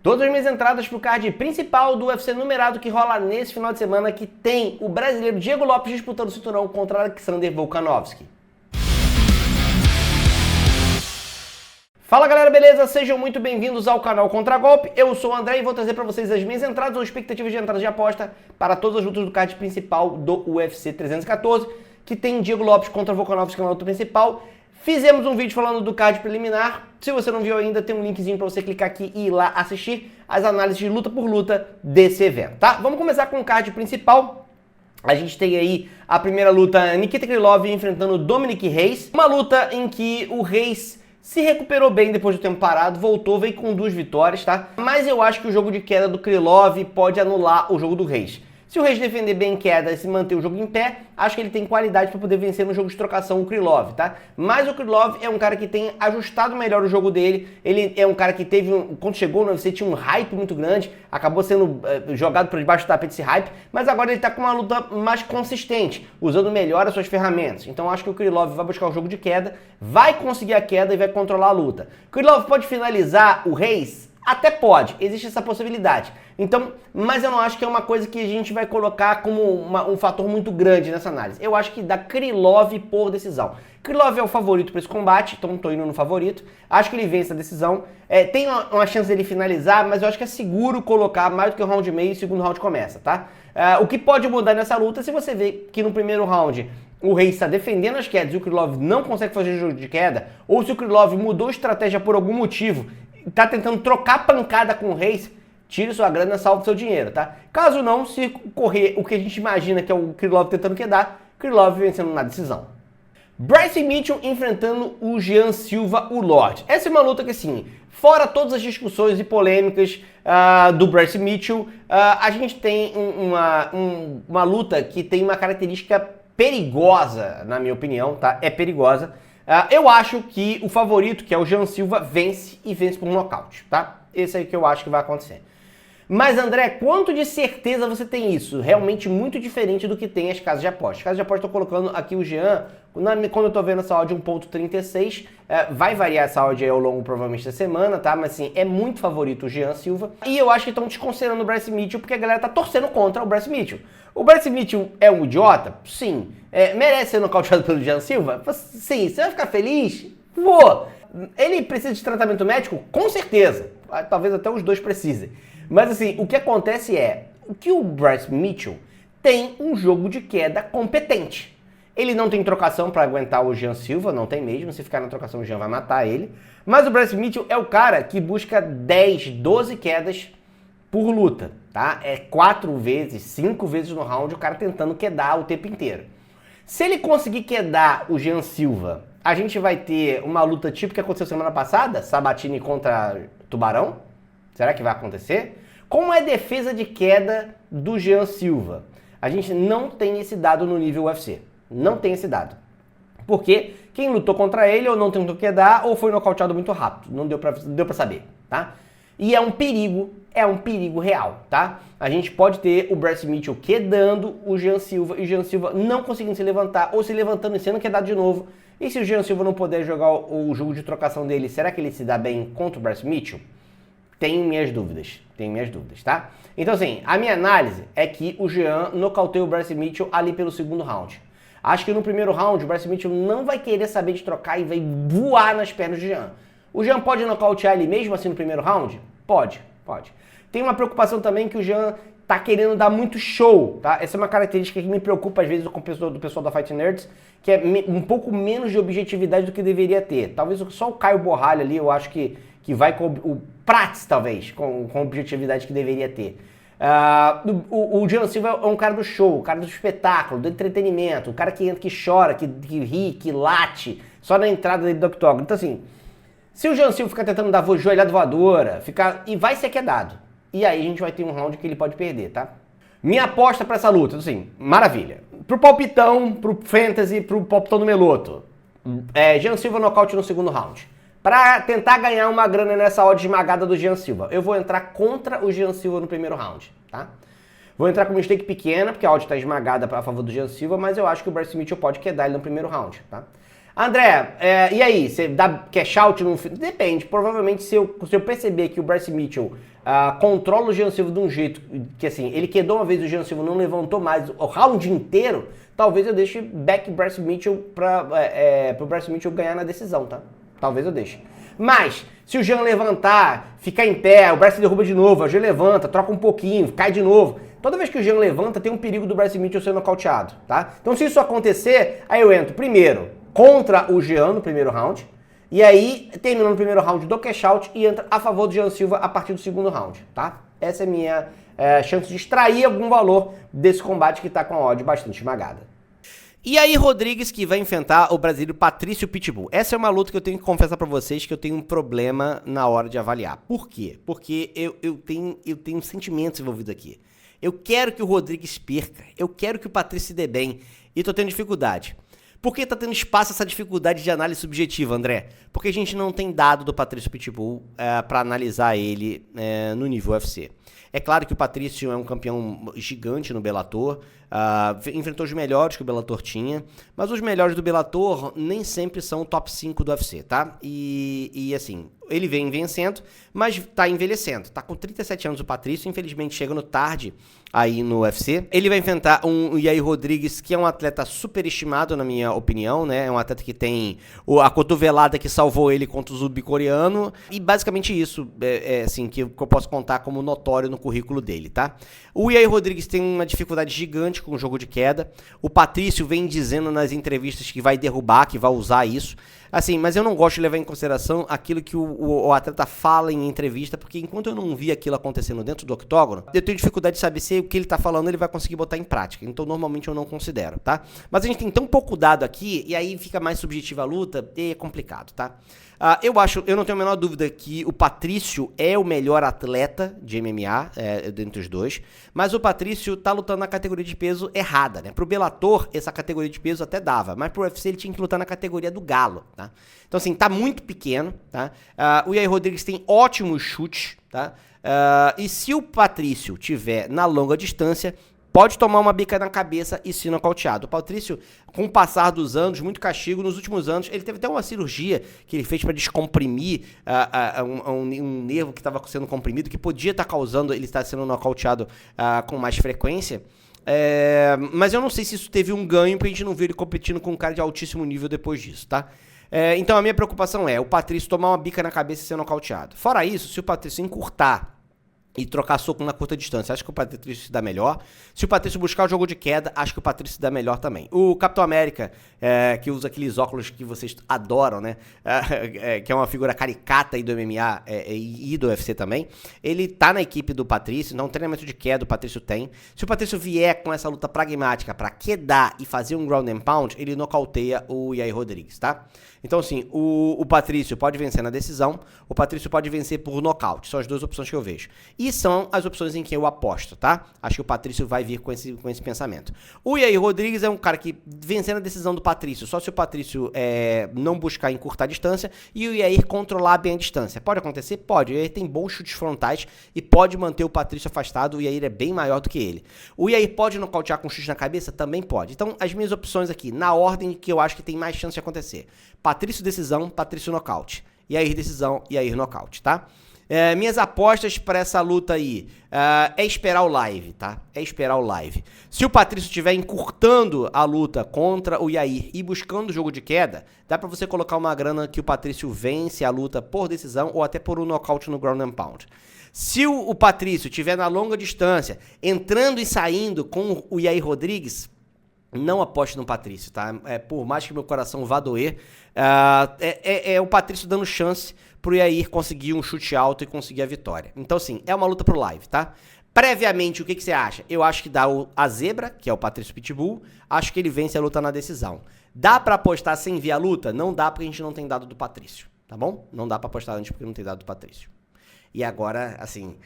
Todas as minhas entradas pro card principal do UFC numerado que rola nesse final de semana, que tem o brasileiro Diego Lopes disputando o cinturão contra Alexander Volkanovski. Fala galera, beleza? Sejam muito bem-vindos ao canal Contragolpe. Eu sou o André e vou trazer para vocês as minhas entradas ou expectativas de entradas de aposta para todas as lutas do card principal do UFC 314, que tem Diego Lopes contra Volkanovski na luta principal. Fizemos um vídeo falando do card preliminar. Se você não viu ainda, tem um linkzinho para você clicar aqui e ir lá assistir as análises de luta por luta desse evento, tá? Vamos começar com o card principal. A gente tem aí a primeira luta, Nikita Krylov enfrentando Dominick Reyes. Uma luta em que o Reyes se recuperou bem depois do tempo parado, voltou, veio com 2 vitórias, tá? Mas eu acho que o jogo de queda do Krylov pode anular o jogo do Reyes. Se o Reyes defender bem em queda e se manter o jogo em pé, acho que ele tem qualidade para poder vencer no jogo de trocação o Krylov, tá? Mas o Krylov é um cara que tem ajustado melhor o jogo dele. Ele é um cara que teve, quando chegou no UFC, tinha um hype muito grande, acabou sendo jogado por debaixo do tapete esse hype, mas agora ele tá com uma luta mais consistente, usando melhor as suas ferramentas. Então acho que o Krylov vai buscar o jogo de queda, vai conseguir a queda e vai controlar a luta. O Krylov pode finalizar o Reyes? Até pode, existe essa possibilidade. Então, mas eu não acho que é uma coisa que a gente vai colocar como um fator muito grande nessa análise. Eu acho que dá Krylov por decisão. Krylov é o favorito para esse combate, então estou indo no favorito. Acho que ele vence a decisão. Tem uma chance dele finalizar, mas eu acho que é seguro colocar mais do que o round e meio e o segundo round começa, tá? O que pode mudar nessa luta, se você vê que no primeiro round o Reyes está defendendo as quedas e o Krylov não consegue fazer jogo de queda, ou se o Krylov mudou estratégia por algum motivo, tá tentando trocar pancada com o Reyes, tire sua grana, salve seu dinheiro, tá? Caso não, se correr o que a gente imagina que é o Krylov tentando quedar, Krylov vencendo na decisão. Bryce Mitchell enfrentando o Jean Silva, o Lorde. Essa é uma luta que, assim, fora todas as discussões e polêmicas do Bryce Mitchell, a gente tem uma luta que tem uma característica perigosa, na minha opinião, tá? É perigosa. Eu acho que o favorito, que é o Jean Silva, vence e vence por nocaute, tá? Esse aí que eu acho que vai acontecer. Mas, André, quanto de certeza você tem isso? Realmente muito diferente do que tem as casas de aposta. As casas de aposta, estou colocando aqui o Jean, quando eu estou vendo essa odd 1.36, vai variar essa odd aí ao longo, provavelmente, da semana, tá? Mas, assim, é muito favorito o Jean Silva. E eu acho que estão desconsiderando o Bryce Mitchell, porque a galera tá torcendo contra o Bryce Mitchell. O Bryce Mitchell é um idiota? Sim. Merece ser nocauteado pelo Jean Silva? Sim. Você vai ficar feliz? Vou. Ele precisa de tratamento médico? Com certeza. Talvez até os dois precisem. Mas assim, o que acontece é que o Bryce Mitchell tem um jogo de queda competente. Ele não tem trocação para aguentar o Jean Silva, não tem mesmo. Se ficar na trocação, o Jean vai matar ele. Mas o Bryce Mitchell é o cara que busca 10, 12 quedas por luta, tá? 4 vezes, 5 vezes no round o cara tentando quedar o tempo inteiro. Se ele conseguir quedar o Jean Silva, a gente vai ter uma luta tipo que aconteceu semana passada, Sabatini contra Tubarão? Será que vai acontecer? Como é a defesa de queda do Jean Silva? A gente não tem esse dado no nível UFC. Não tem esse dado. Porque quem lutou contra ele ou não tentou quedar ou foi nocauteado muito rápido. Não deu pra saber, tá? E é um perigo real, tá? A gente pode ter o Bryce Mitchell quedando o Jean Silva e o Jean Silva não conseguindo se levantar ou se levantando e sendo quedado de novo. E se o Jean Silva não puder jogar o jogo de trocação dele, será que ele se dá bem contra o Bryce Mitchell? Tenho minhas dúvidas, tá? Então assim, a minha análise é que o Jean nocauteia o Bryce Mitchell ali pelo segundo round. Acho que no primeiro round o Bryce Mitchell não vai querer saber de trocar e vai voar nas pernas do Jean. O Jean pode nocautear ele mesmo assim no primeiro round? Pode. Tem uma preocupação também que o Jean tá querendo dar muito show, tá? Essa é uma característica que me preocupa às vezes do pessoal da Fight Nerds, que é um pouco menos de objetividade do que deveria ter. Talvez só o Caio Borralho ali, eu acho que vai com o Prats, talvez, com objetividade que deveria ter. O Jean Silva é um cara do show, um cara do espetáculo, do entretenimento, um cara que entra, que chora, que ri, que late, só na entrada dele do octógono. Então assim, se o Jean Silva ficar tentando dar joelhada voadora, e vai ser quedado. E aí a gente vai ter um round que ele pode perder, tá? Minha aposta pra essa luta, assim, maravilha. Pro palpitão, pro fantasy, pro palpitão do Meloto. Jean Silva nocaute no segundo round. Pra tentar ganhar uma grana nessa odd esmagada do Jean Silva, eu vou entrar contra o Jean Silva no primeiro round, tá? Vou entrar com uma stake pequena, porque a odd tá esmagada a favor do Jean Silva, mas eu acho que o Bryce Mitchell pode quedar ele no primeiro round, tá? André, e aí, você dá cash out no fim? Depende, provavelmente se eu perceber que o Bryce Mitchell controla o Jean Silva de um jeito que assim, ele quedou uma vez, o Jean Silva não levantou mais o round inteiro, talvez eu deixe back Bryce Mitchell pro Bryce Mitchell ganhar na decisão, tá? Talvez eu deixe. Mas, se o Jean levantar, ficar em pé, o Bryce derruba de novo, o Jean levanta, troca um pouquinho, cai de novo. Toda vez que o Jean levanta, tem um perigo do Bryce Mitchell ser nocauteado, tá? Então, se isso acontecer, aí eu entro primeiro contra o Jean no primeiro round, e aí, terminando o primeiro round, dou cash out e entra a favor do Jean Silva a partir do segundo round, tá? Essa é a minha chance de extrair algum valor desse combate que tá com a odd bastante esmagada. E aí, Rodrigues, que vai enfrentar o brasileiro Patrício Pitbull. Essa é uma luta que eu tenho que confessar pra vocês que eu tenho um problema na hora de avaliar. Por quê? Porque eu tenho sentimentos envolvidos aqui. Eu quero que o Rodrigues perca. Eu quero que o Patrício se dê bem. E tô tendo dificuldade. Por que tá tendo espaço essa dificuldade de análise subjetiva, André? Porque a gente não tem dado do Patrício Pitbull pra analisar ele no nível UFC. É claro que o Patrício é um campeão gigante no Bellator, enfrentou os melhores que o Bellator tinha, mas os melhores do Bellator nem sempre são o top 5 do UFC, tá? E assim, ele vem vencendo, mas tá envelhecendo. Tá com 37 anos o Patrício, infelizmente chegando tarde aí no UFC. Ele vai enfrentar um Yair Rodrigues, que é um atleta superestimado, na minha opinião, né? É um atleta que tem a cotovelada que salvou ele contra o sul-coreano. E basicamente isso, assim, que eu posso contar como notório no currículo dele, tá? O Yair Rodrigues tem uma dificuldade gigante com o jogo de queda. O Patrício vem dizendo nas entrevistas que vai derrubar, que vai usar isso. Assim, mas eu não gosto de levar em consideração aquilo que o atleta fala em entrevista, porque enquanto eu não vi aquilo acontecendo dentro do octógono, eu tenho dificuldade de saber se o que ele tá falando ele vai conseguir botar em prática. Então, normalmente eu não considero, tá? Mas a gente tem tão pouco dado aqui, e aí fica mais subjetiva a luta, e é complicado, tá? Eu não tenho a menor dúvida que o Patrício é o melhor atleta de MMA, dentre os dois, mas o Patrício tá lutando na categoria de peso errada, né? Pro Bellator, essa categoria de peso até dava, mas pro UFC ele tinha que lutar na categoria do galo, tá? Então, assim, tá muito pequeno, tá? O Yair Rodrigues tem ótimos chutes, tá? E se o Patrício tiver na longa distância, pode tomar uma bica na cabeça e ser nocauteado. O Patrício, com o passar dos anos, muito castigo, nos últimos anos, ele teve até uma cirurgia que ele fez para descomprimir um nervo que estava sendo comprimido, que podia estar causando ele estar sendo nocauteado com mais frequência. Mas eu não sei se isso teve um ganho pra gente não ver ele competindo com um cara de altíssimo nível depois disso, tá? Então a minha preocupação é o Patrício tomar uma bica na cabeça e ser nocauteado. Fora isso, se o Patrício encurtar e trocar soco na curta distância, acho que o Patrício se dá melhor. Se o Patrício buscar o jogo de queda, acho que o Patrício se dá melhor também. O Capitão América, que usa aqueles óculos que vocês adoram, né? Que é uma figura caricata aí do MMA e do UFC também. Ele tá na equipe do Patrício, não treinamento de queda o Patrício tem. Se o Patrício vier com essa luta pragmática pra quedar e fazer um ground and pound, ele nocauteia o Yair Rodrigues, tá? Então, assim, o Patrício pode vencer na decisão, o Patrício pode vencer por nocaute. São as duas opções que eu vejo. E são as opções em que eu aposto, tá? Acho que o Patrício vai vir com esse pensamento. O Yair Rodrigues é um cara que vencendo a decisão do Patrício, só se o Patrício não buscar encurtar a distância e o Yair controlar bem a distância. Pode acontecer? Pode. O Yair tem bons chutes frontais e pode manter o Patrício afastado. O Yair é bem maior do que ele. O Yair pode nocautear com chute na cabeça? Também pode. Então, as minhas opções aqui, na ordem que eu acho que tem mais chance de acontecer. Patrício decisão, Patrício nocaute. Yair decisão, Yair nocaute, tá? Minhas apostas para essa luta aí é esperar o live, tá? É esperar o live. Se o Patrício estiver encurtando a luta contra o Yair e buscando o jogo de queda, dá para você colocar uma grana que o Patrício vence a luta por decisão ou até por um nocaute no ground and pound. Se o Patrício estiver na longa distância, entrando e saindo com o Yair Rodrigues, não aposte no Patrício, tá? Por mais que meu coração vá doer, é o Patrício dando chance pro Yair conseguir um chute alto e conseguir a vitória. Então, assim, é uma luta pro live, tá? Previamente, o que você acha? Eu acho que dá a zebra, que é o Patrício Pitbull, acho que ele vence a luta na decisão. Dá pra apostar sem ver a luta? Não dá, porque a gente não tem dado do Patrício, tá bom? Não dá pra apostar antes porque não tem dado do Patrício. E agora, assim...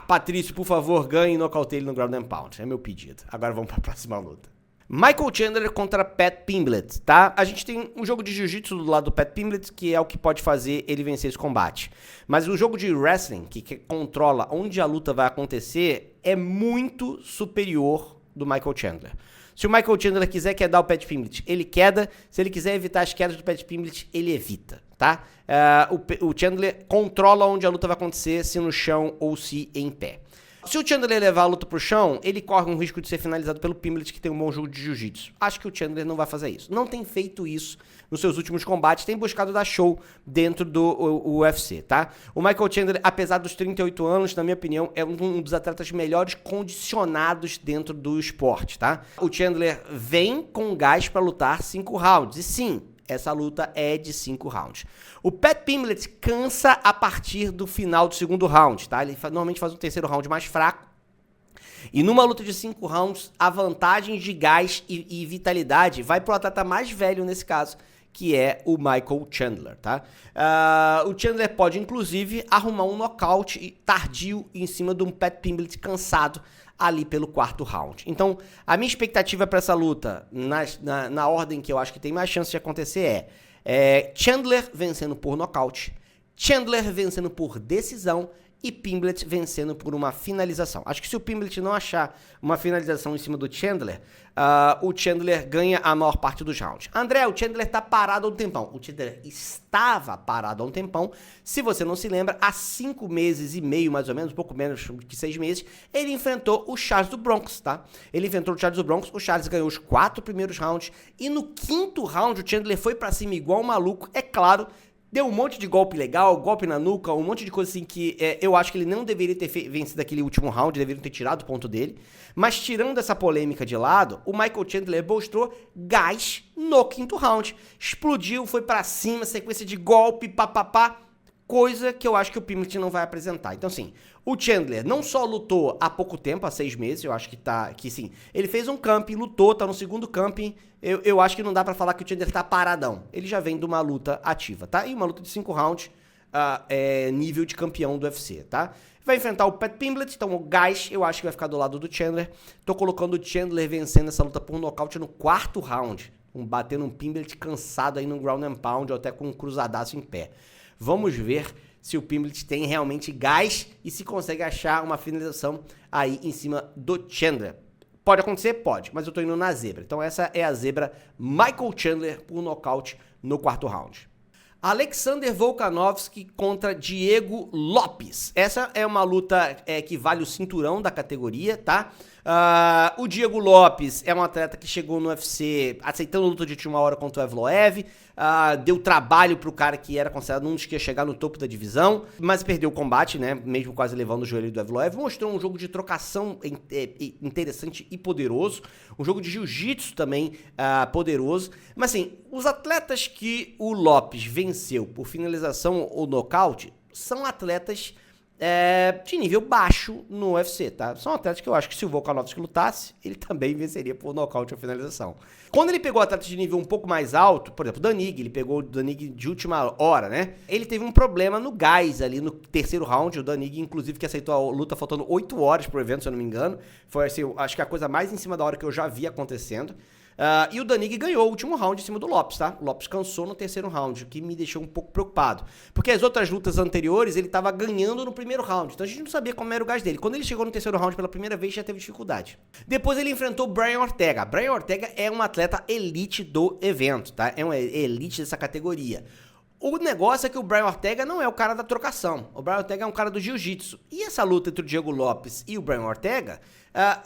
Patrício, por favor, ganhe e nocauteie ele no ground and pound. É meu pedido. Agora vamos pra próxima luta. Michael Chandler contra Pat Pimblett, tá? A gente tem um jogo de jiu-jitsu do lado do Pat Pimblett, que é o que pode fazer ele vencer esse combate. Mas o jogo de wrestling, que controla onde a luta vai acontecer, é muito superior do Michael Chandler. Se o Michael Chandler quiser quedar o Pat Pimblett, ele queda. Se ele quiser evitar as quedas do Pat Pimblett, ele evita, tá? O Chandler controla onde a luta vai acontecer, se no chão ou se em pé. Se o Chandler levar a luta pro chão, ele corre um risco de ser finalizado pelo Pimblett, que tem um bom jogo de jiu-jitsu. Acho que o Chandler não vai fazer isso. Não tem feito isso nos seus últimos combates, tem buscado dar show dentro do UFC, tá? O Michael Chandler, apesar dos 38 anos, na minha opinião, é um dos atletas melhores condicionados dentro do esporte, tá? O Chandler vem com gás pra lutar 5 rounds, e sim, essa luta é de 5 rounds. O Pat Pimblett cansa a partir do final do segundo round, tá? Ele normalmente faz um terceiro round mais fraco. E numa luta de 5 rounds, a vantagem de gás e vitalidade vai pro atleta mais velho nesse caso, que é o Michael Chandler, tá? O Chandler pode, inclusive, arrumar um nocaute tardio em cima de um Pat Pimblett cansado ali pelo 4º round. Então, a minha expectativa para essa luta, na ordem que eu acho que tem mais chance de acontecer é Chandler vencendo por nocaute, Chandler vencendo por decisão e Pimblett vencendo por uma finalização. Acho que se o Pimblett não achar uma finalização em cima do Chandler, o Chandler ganha a maior parte dos rounds. André, o Chandler tá parado há um tempão. O Chandler estava parado há um tempão. Se você não se lembra, há 5 meses e meio, mais ou menos, um pouco menos que 6 meses, ele enfrentou o Charles do Bronx, tá? Ele enfrentou o Charles do Bronx, o Charles ganhou os 4 primeiros rounds, e no 5º round o Chandler foi pra cima igual um maluco, é claro. Deu um monte de golpe legal, golpe na nuca, um monte de coisa assim que eu acho que ele não deveria ter vencido aquele último round, deveriam ter tirado o ponto dele. Mas tirando essa polêmica de lado, o Michael Chandler mostrou gás no 5º round. Explodiu, foi pra cima, sequência de golpe, papapá, coisa que eu acho que o Pimblett não vai apresentar. Então, assim, o Chandler não só lutou há pouco tempo, há 6 meses, eu acho que sim, ele fez um camping, lutou, tá no segundo camping, eu acho que não dá pra falar que o Chandler tá paradão. Ele já vem de uma luta ativa, tá? E uma luta de 5 rounds, nível de campeão do UFC, tá? Vai enfrentar o Pat Pimblett, então o gás eu acho que vai ficar do lado do Chandler. Tô colocando o Chandler vencendo essa luta por nocaute no 4º round, batendo um Pimblett cansado aí no ground and pound, ou até com um cruzadaço em pé. Vamos ver se o Pimblett tem realmente gás e se consegue achar uma finalização aí em cima do Chandler. Pode acontecer? Pode, mas eu tô indo na zebra. Então essa é a zebra Michael Chandler por nocaute no 4º round. Alexander Volkanovski contra Diego Lopes. Essa é uma luta que vale o cinturão da categoria, tá? O Diego Lopes é um atleta que chegou no UFC aceitando luta de última hora contra o Evloev, deu trabalho pro cara que era considerado um dos que ia chegar no topo da divisão, mas perdeu o combate, né, mesmo quase levando o joelho do Evloev. Mostrou um jogo de trocação interessante e poderoso, um jogo de jiu-jitsu também poderoso, mas assim, os atletas que o Lopes venceu por finalização ou nocaute são atletas de nível baixo no UFC, tá? São atletas que eu acho que se o Volkanovski lutasse, ele também venceria por nocaute ou finalização. Quando ele pegou atletas de nível um pouco mais alto, por exemplo, o Danig, ele pegou o Danig de última hora, né? Ele teve um problema no gás ali no 3º round, o Danig, inclusive, que aceitou a luta faltando 8 horas pro evento, se eu não me engano. Foi, assim, acho que a coisa mais em cima da hora que eu já vi acontecendo. E o Danig ganhou o último round em cima do Lopes, tá? O Lopes cansou no 3º round, o que me deixou um pouco preocupado. Porque as outras lutas anteriores, ele tava ganhando no 1º round, então a gente não sabia como era o gás dele. Quando ele chegou no 3º round pela primeira vez, já teve dificuldade. Depois ele enfrentou o Brian Ortega. Brian Ortega é um atleta elite do evento, tá? É um elite dessa categoria. O negócio é que o Brian Ortega não é o cara da trocação. O Brian Ortega é um cara do jiu-jitsu. E essa luta entre o Diego Lopes e o Brian Ortega, a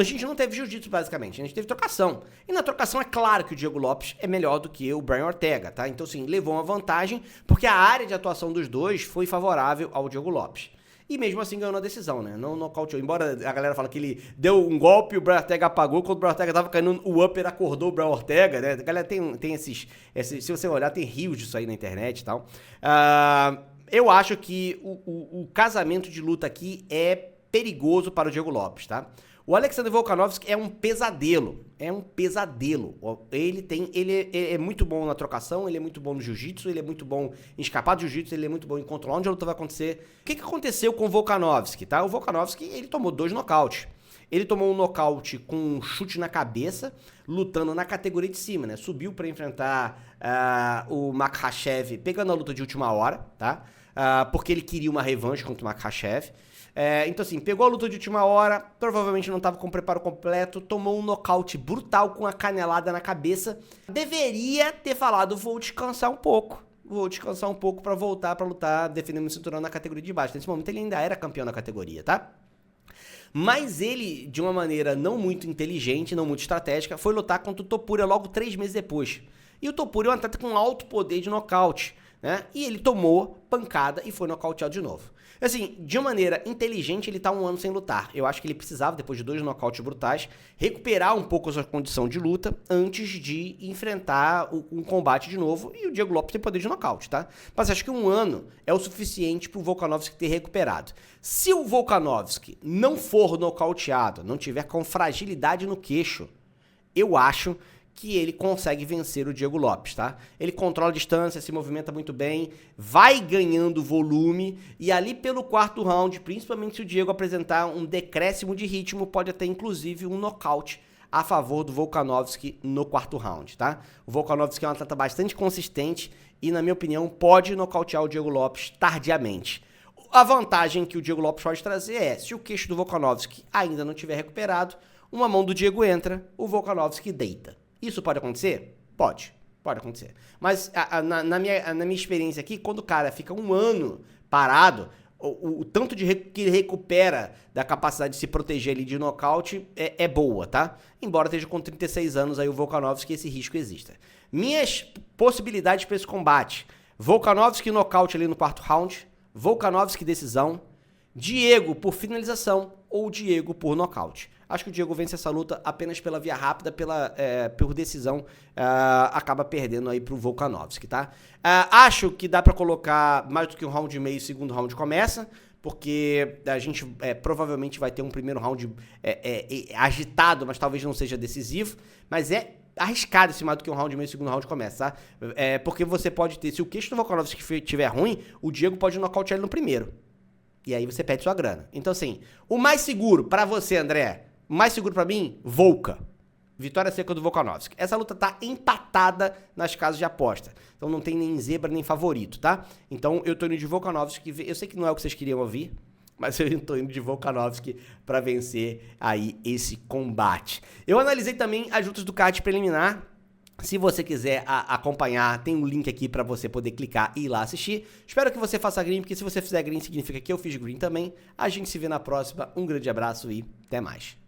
gente não teve jiu-jitsu, basicamente. A gente teve trocação. E na trocação é claro que o Diego Lopes é melhor do que o Brian Ortega, tá? Então, assim, levou uma vantagem, porque a área de atuação dos dois foi favorável ao Diego Lopes. E mesmo assim ganhou na decisão, né? Não nocauteou. Embora a galera fale que ele deu um golpe e o Brian Ortega apagou, quando o Brian Ortega tava caindo, o upper acordou o Brian Ortega, né? A galera tem esses... Se você olhar, tem rios disso aí na internet e tal. Eu acho que o casamento de luta aqui é perigoso para o Diego Lopes, tá? O Alexander Volkanovski é um pesadelo. É um pesadelo. Ele é muito bom na trocação, ele é muito bom no jiu-jitsu, ele é muito bom em escapar do jiu-jitsu, ele é muito bom em controlar onde a luta vai acontecer. O que aconteceu com o Volkanovski, tá? O Volkanovski, ele tomou 2 nocautes. Ele tomou um nocaute com um chute na cabeça, lutando na categoria de cima, né? Subiu para enfrentar o Makhachev, pegando a luta de última hora, tá? porque ele queria uma revanche contra o Makhachev. Então assim, pegou a luta de última hora, provavelmente não estava com o preparo completo, tomou um nocaute brutal com a canelada na cabeça. Deveria ter falado, vou descansar um pouco para voltar para lutar defendendo o cinturão na categoria de baixo. Nesse momento ele ainda era campeão da categoria, tá? Mas ele, de uma maneira não muito inteligente, não muito estratégica, foi lutar contra o Topuria logo 3 meses depois. E o Topuria é um atleta com alto poder de nocaute, né? E ele tomou pancada e foi nocauteado de novo. Assim, de uma maneira inteligente, ele tá 1 ano sem lutar. Eu acho que ele precisava, depois de 2 nocautes brutais, recuperar um pouco a sua condição de luta antes de enfrentar um combate de novo. E o Diego Lopes tem poder de nocaute, tá? Mas acho que 1 ano é o suficiente pro Volkanovski ter recuperado. Se o Volkanovski não for nocauteado, não tiver com fragilidade no queixo, eu acho que ele consegue vencer o Diego Lopes, tá? Ele controla a distância, se movimenta muito bem, vai ganhando volume e ali pelo 4º round, principalmente se o Diego apresentar um decréscimo de ritmo, pode até inclusive um nocaute a favor do Volkanovski no 4º round, tá? O Volkanovski é um atleta bastante consistente e, na minha opinião, pode nocautear o Diego Lopes tardiamente. A vantagem que o Diego Lopes pode trazer é, se o queixo do Volkanovski ainda não tiver recuperado, uma mão do Diego entra, o Volkanovski deita. Isso pode acontecer? Pode acontecer. Mas na minha experiência aqui, quando o cara fica 1 ano parado, o tanto que ele recupera da capacidade de se proteger ali de nocaute é boa, tá? Embora esteja com 36 anos aí o Volkanovski, esse risco exista. Minhas possibilidades para esse combate: Volkanovski nocaute ali no 4º round, Volkanovski decisão, Diego por finalização ou Diego por nocaute. Acho que o Diego vence essa luta apenas pela via rápida, por decisão, acaba perdendo aí pro Volkanovski, tá? Acho que dá pra colocar mais do que 1 round e meio, o 2º round começa, porque a gente provavelmente vai ter um primeiro round agitado, mas talvez não seja decisivo, mas é arriscado esse mais do que 1 round e meio, o 2º round começa, tá? Porque você pode ter, se o queixo do Volkanovski estiver ruim, o Diego pode nocautear ele no primeiro. E aí você perde sua grana. Então assim, o mais seguro pra você, André, o mais seguro pra mim, Volka. Vitória seca do Volkanovski. Essa luta tá empatada nas casas de aposta. Então não tem nem zebra, nem favorito, tá? Então eu tô indo de Volkanovski. Eu sei que não é o que vocês queriam ouvir, mas eu tô indo de Volkanovski pra vencer aí esse combate. Eu analisei também as lutas do card preliminar. Se você quiser acompanhar, tem um link aqui pra você poder clicar e ir lá assistir. Espero que você faça green, porque se você fizer green significa que eu fiz green também. A gente se vê na próxima. Um grande abraço e até mais.